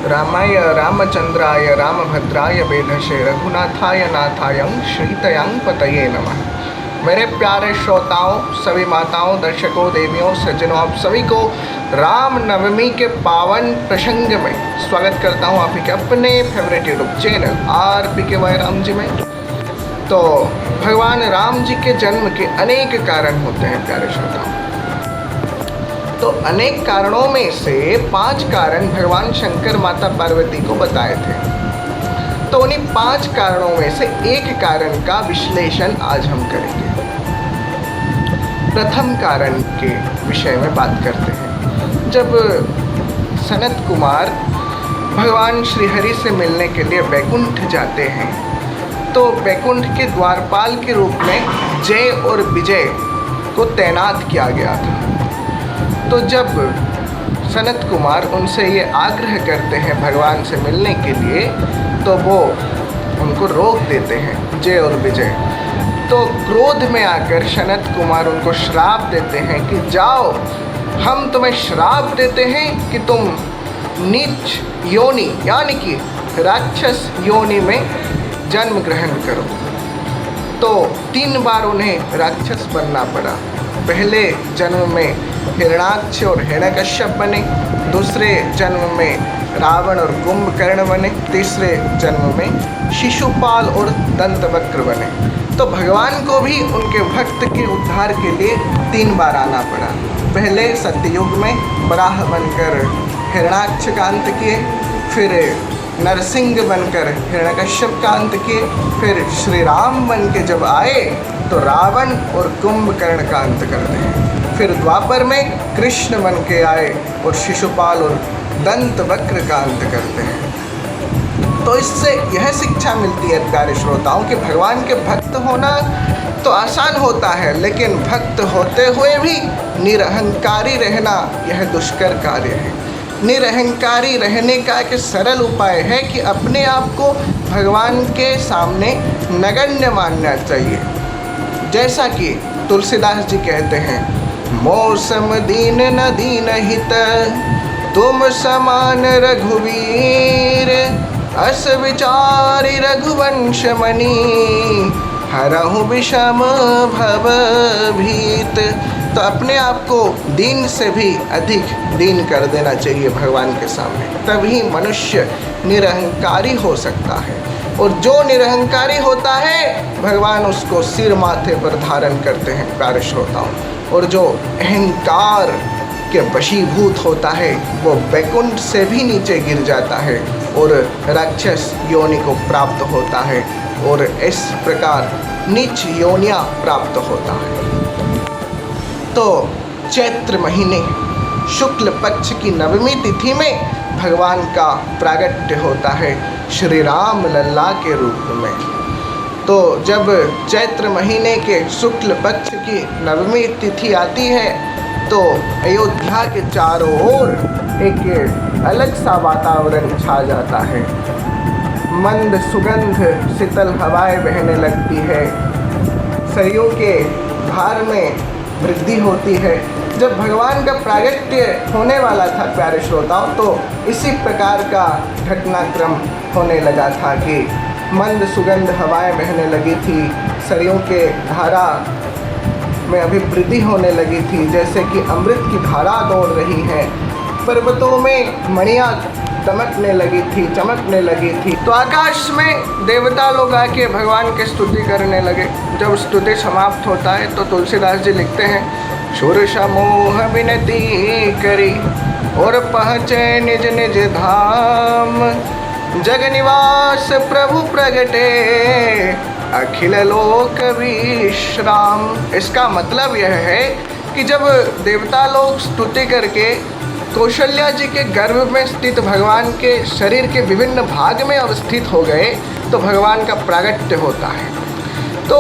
रामाय रामचंद्राय रामभद्राय वेधसे रघुनाथाय नाथाय श्रीतयांग पतये नमः। मेरे प्यारे श्रोताओं, सभी माताओं, दर्शकों, देवियों, सज्जनों, आप सभी को राम नवमी के पावन प्रसंग में स्वागत करता हूं आप ही के अपने favourite YouTube channel RPKY Ram ji में। तो भगवान राम जी के जन्म के अनेक कारण होते हैं प्यारे श्रोताओं। तो अनेक कारणों में से 5 कारण भगवान शंकर माता पार्वती को बताए थे। तो उन्हीं 5 कारणों में से एक कारण का विश्लेषण आज हम करेंगे। प्रथम कारण के विषय में बात करते हैं। जब सनत कुमार भगवान श्रीहरि से मिलने के लिए बैकुंठ जाते हैं तो बैकुंठ के द्वारपाल के रूप में जय और विजय को तैनात किया गया था। तो जब सनत कुमार उनसे ये आग्रह करते हैं भगवान से मिलने के लिए तो वो उनको रोक देते हैं जय और विजय। तो क्रोध में आकर सनत कुमार उनको श्राप देते हैं कि जाओ, हम तुम्हें श्राप देते हैं कि तुम नीच योनि यानी कि राक्षस योनि में जन्म ग्रहण करो। तो 3 बार उन्हें राक्षस बनना पड़ा। पहले जन्म में हिरणाक्ष और हिरण्यकश्यप बने, दूसरे जन्म में रावण और कुंभकर्ण बने, तीसरे जन्म में शिशुपाल और दंतवक्र बने। तो भगवान को भी उनके भक्त के उद्धार के लिए 3 बार आना पड़ा। पहले सत्ययुग में वराह बनकर हिरणाक्ष का अंत किए, फिर नरसिंह बनकर हिरण्यकश्यप का अंत किए, फिर श्री राम बन के जब आए तो रावण और कुंभकर्ण का अंत करते हैं। फिर द्वापर में कृष्ण बन के आए और शिशुपाल और दंतवक्र का अंत करते हैं। तो इससे यह शिक्षा मिलती है प्यारे श्रोताओं कि भगवान के भक्त होना तो आसान होता है, लेकिन भक्त होते हुए भी निरहंकारी रहना यह दुष्कर कार्य है। निरहंकारी रहने का एक सरल उपाय है कि अपने आप को भगवान के सामने नगण्य मानना चाहिए। जैसा कि तुलसीदास जी कहते हैं, मौसम दीन न दीन हित तुम समान रघुवीर, अस विचारि रघुवंश मणि हरहु विषम भव भीत। तो अपने आप को दीन से भी अधिक दीन कर देना चाहिए भगवान के सामने, तभी मनुष्य निरहंकारी हो सकता है। और जो निरहंकारी होता है भगवान उसको सिर माथे पर धारण करते हैं प्यारे श्रोताओं। और जो अहंकार के वशीभूत होता है वो बैकुंठ से भी नीचे गिर जाता है और राक्षस योनि को प्राप्त होता है और इस प्रकार नीच योनियाँ प्राप्त होता है। तो चैत्र महीने शुक्ल पक्ष की नवमी तिथि में भगवान का प्रागट्य होता है श्री राम लल्ला के रूप में। तो जब चैत्र महीने के शुक्ल पक्ष की नवमी तिथि आती है तो अयोध्या के चारों ओर एक अलग सा वातावरण छा जाता है। मंद सुगंध शीतल हवाएं बहने लगती है, सरयू के धार में वृद्धि होती है। जब भगवान का प्रागट्य होने वाला था प्यारे श्रोताओं तो इसी प्रकार का घटनाक्रम होने लगा था कि मंद सुगंध हवाएं बहने लगी थी, सरयू के धारा में अभिवृद्धि होने लगी थी, जैसे कि अमृत की धारा दौड़ रही है। पर्वतों में मणियाँ चमकने लगी थी। तो आकाश में देवता लोग आके भगवान की स्तुति करने लगे। जब स्तुति समाप्त होता है तो तुलसीदास जी लिखते हैं, सुर समूह विनती करी और पहुँचे निज निज धाम, जग निवास प्रभु प्रगटे अखिल लोक विश्राम। इसका मतलब यह है कि जब देवता लोग स्तुति करके कौशल्या जी के गर्भ में स्थित भगवान के शरीर के विभिन्न भाग में अवस्थित हो गए तो भगवान का प्रागट्य होता है। तो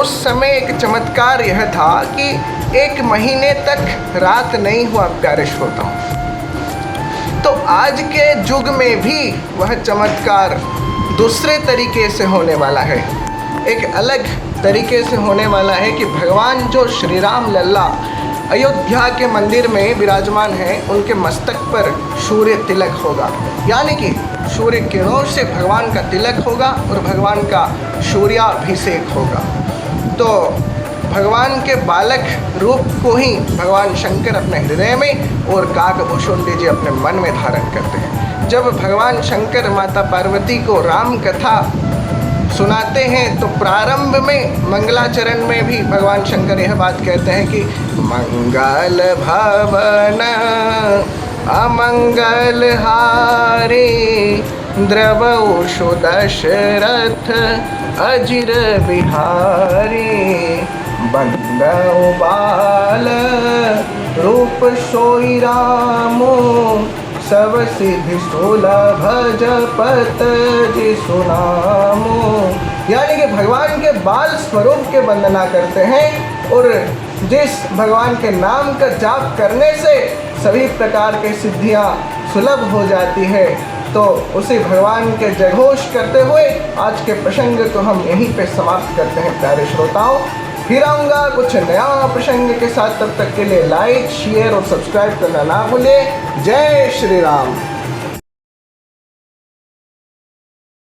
उस समय एक चमत्कार यह था कि 1 महीने तक रात नहीं हुआ प्यारे श्रोताओं। तो आज के युग में भी वह चमत्कार दूसरे तरीके से होने वाला है, एक अलग तरीके से होने वाला है कि भगवान जो श्री राम लल्ला अयोध्या के मंदिर में विराजमान हैं, उनके मस्तक पर सूर्य तिलक होगा, यानी कि सूर्य किरणों से भगवान का तिलक होगा और भगवान का सूर्याभिषेक होगा। तो भगवान के बालक रूप को ही भगवान शंकर अपने हृदय में और काकभूषुंडी जी अपने मन में धारण करते हैं। जब भगवान शंकर माता पार्वती को राम कथा सुनाते हैं तो प्रारंभ में मंगलाचरण में भी भगवान शंकर यह बात कहते हैं कि मंगल भवन अमंगल हारे द्रवौषु दशरथ अजिर बिहारी बंदौ बाल रूप सोई रामो सब सिद्धि सुलभ जपत जिसु नामो, यानी कि भगवान के बाल स्वरूप के वंदना करते हैं और जिस भगवान के नाम का जाप करने से सभी प्रकार के सिद्धियां सुलभ हो जाती है। तो उसी भगवान के जयघोष करते हुए आज के प्रसंग को हम यहीं पे समाप्त करते हैं। प्यारे श्रोताओं, फिर आऊँगा कुछ नया प्रसंग के साथ, तब तक के लिए लाइक शेयर और सब्सक्राइब करना ना भूलें। जय श्री राम।